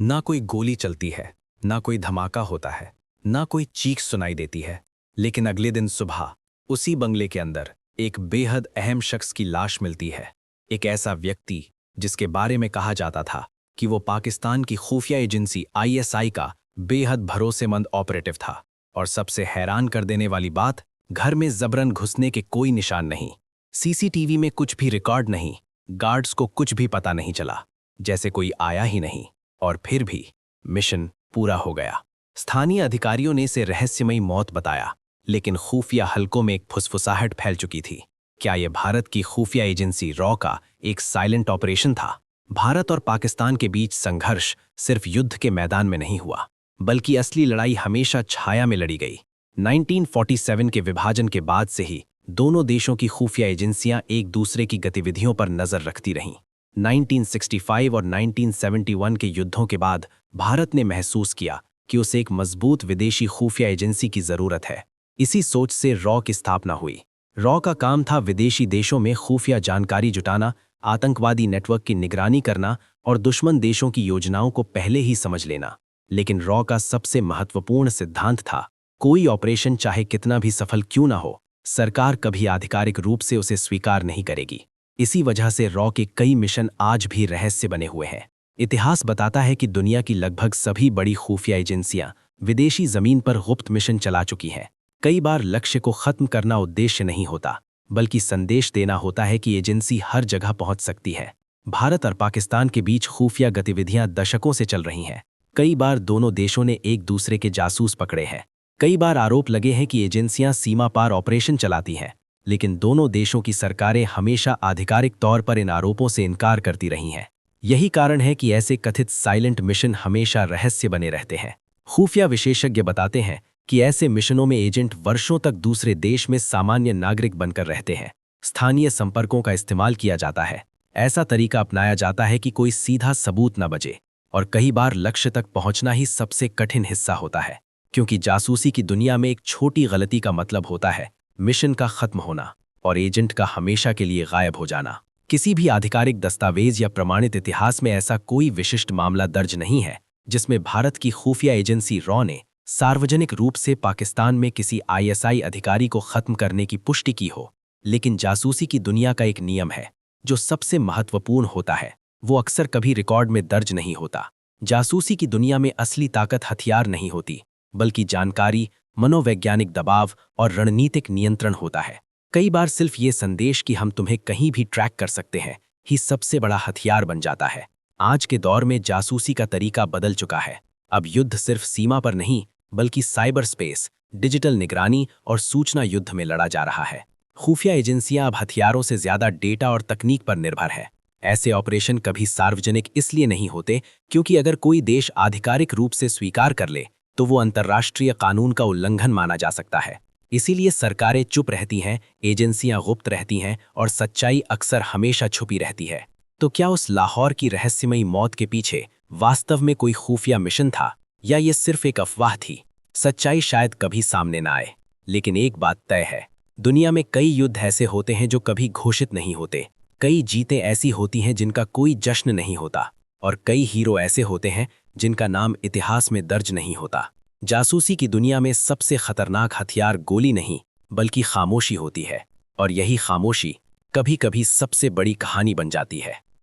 ना कोई गोली चलती है, ना कोई धमाका होता है, ना कोई चीख सुनाई देती है। लेकिन अगले दिन सुबह उसी बंगले के अंदर एक बेहद अहम शख्स की लाश मिलती है। एक ऐसा व्यक्ति जिसके बारे में कहा जाता था कि वो पाकिस्तान की खुफिया एजेंसी आईएसआई का बेहद भरोसेमंद ऑपरेटिव था। और सबसे हैरान कर देने वाली बात, घर में जबरन घुसने के कोई निशान नहीं, सीसीटीवी में कुछ भी रिकॉर्ड नहीं, गार्ड्स को कुछ भी पता नहीं चला, जैसे कोई आया ही नहीं। और फिर भी मिशन पूरा हो गया। स्थानीय अधिकारियों ने इसे रहस्यमयी मौत बताया, लेकिन खुफिया हलकों में एक फुसफुसाहट फैल चुकी थी। क्या यह भारत की खुफिया एजेंसी रॉ का एक साइलेंट ऑपरेशन था? भारत और पाकिस्तान के बीच संघर्ष सिर्फ युद्ध के मैदान में नहीं हुआ, बल्कि असली लड़ाई हमेशा छाया में लड़ी गई। 1947 के विभाजन के बाद से ही दोनों देशों की खुफिया एजेंसियां एक दूसरे की गतिविधियों पर नजर रखती रहीं। 1965 और 1971 के युद्धों के बाद भारत ने महसूस किया कि उसे एक मजबूत विदेशी खुफिया एजेंसी की जरूरत है। इसी सोच से रॉ की स्थापना हुई। रॉ का काम था विदेशी देशों में खुफिया जानकारी जुटाना, आतंकवादी नेटवर्क की निगरानी करना और दुश्मन देशों की योजनाओं को पहले ही समझ लेना। लेकिन रॉ का सबसे महत्वपूर्ण सिद्धांत था, कोई ऑपरेशन चाहे कितना भी सफल क्यों ना हो, सरकार कभी आधिकारिक रूप से उसे स्वीकार नहीं करेगी। इसी वजह से रॉ के कई मिशन आज भी रहस्य बने हुए हैं। इतिहास बताता है कि दुनिया की लगभग सभी बड़ी खुफिया एजेंसियां विदेशी जमीन पर गुप्त मिशन चला चुकी हैं। कई बार लक्ष्य को खत्म करना उद्देश्य नहीं होता, बल्कि संदेश देना होता है कि एजेंसी हर जगह पहुंच सकती है। भारत और पाकिस्तान के बीच खुफिया गतिविधियां दशकों से चल रही हैं। कई बार दोनों देशों ने एक दूसरे के जासूस पकड़े हैं। कई बार आरोप लगे हैं कि एजेंसियां सीमा पार ऑपरेशन चलाती हैं, लेकिन दोनों देशों की सरकारें हमेशा आधिकारिक तौर पर इन आरोपों से इनकार करती रही हैं। यही कारण है कि ऐसे कथित साइलेंट मिशन हमेशा रहस्य बने रहते हैं। खुफिया विशेषज्ञ बताते हैं कि ऐसे मिशनों में एजेंट वर्षों तक दूसरे देश में सामान्य नागरिक बनकर रहते हैं। स्थानीय संपर्कों का इस्तेमाल किया जाता है। ऐसा तरीका अपनाया जाता है कि कोई सीधा सबूत न बचे, और कई बार लक्ष्य तक पहुंचना ही सबसे कठिन हिस्सा होता है, क्योंकि जासूसी की दुनिया में एक छोटी गलती का मतलब होता है मिशन का खत्म होना और एजेंट का हमेशा के लिए गायब हो जाना। किसी भी आधिकारिक दस्तावेज या प्रमाणित इतिहास में ऐसा कोई विशिष्ट मामला दर्ज नहीं है जिसमें भारत की खुफिया एजेंसी रॉ ने सार्वजनिक रूप से पाकिस्तान में किसी आईएसआई अधिकारी को खत्म करने की पुष्टि की हो। लेकिन जासूसी की दुनिया का एक नियम है जो सबसे महत्वपूर्ण होता है, वो अक्सर कभी रिकॉर्ड में दर्ज नहीं होता। जासूसी की दुनिया में असली ताकत हथियार नहीं होती, बल्कि जानकारी, मनोवैज्ञानिक दबाव और रणनीतिक नियंत्रण होता है। कई बार सिर्फ ये संदेश कि हम तुम्हें कहीं भी ट्रैक कर सकते हैं ही सबसे बड़ा हथियार बन जाता है। आज के दौर में जासूसी का तरीका बदल चुका है। अब युद्ध सिर्फ सीमा पर नहीं, बल्कि साइबर स्पेस, डिजिटल निगरानी और सूचना युद्ध में लड़ा जा रहा है। खुफिया एजेंसियां अब हथियारों से ज्यादा डेटा और तकनीक पर निर्भर है। ऐसे ऑपरेशन कभी सार्वजनिक इसलिए नहीं होते क्योंकि अगर कोई देश आधिकारिक रूप से स्वीकार कर ले तो वो अंतर्राष्ट्रीय कानून का उल्लंघन माना जा सकता है। इसीलिए सरकारें चुप रहती हैं, एजेंसियां गुप्त रहती हैं और सच्चाई अक्सर हमेशा छुपी रहती है। तो क्या उस लाहौर की रहस्यमयी मौत के पीछे वास्तव में कोई खुफिया मिशन था, या ये सिर्फ एक अफवाह थी? सच्चाई शायद कभी सामने ना आए, लेकिन एक बात तय है, दुनिया में कई युद्ध ऐसे होते हैं जो कभी घोषित नहीं होते। कई जीतें ऐसी होती हैं जिनका कोई जश्न नहीं होता, और कई हीरो ऐसे होते हैं जिनका नाम इतिहास में दर्ज नहीं होता। जासूसी की दुनिया में सबसे खतरनाक हथियार गोली नहीं, बल्कि खामोशी होती है, और यही खामोशी कभी-कभी सबसे बड़ी कहानी बन जाती है।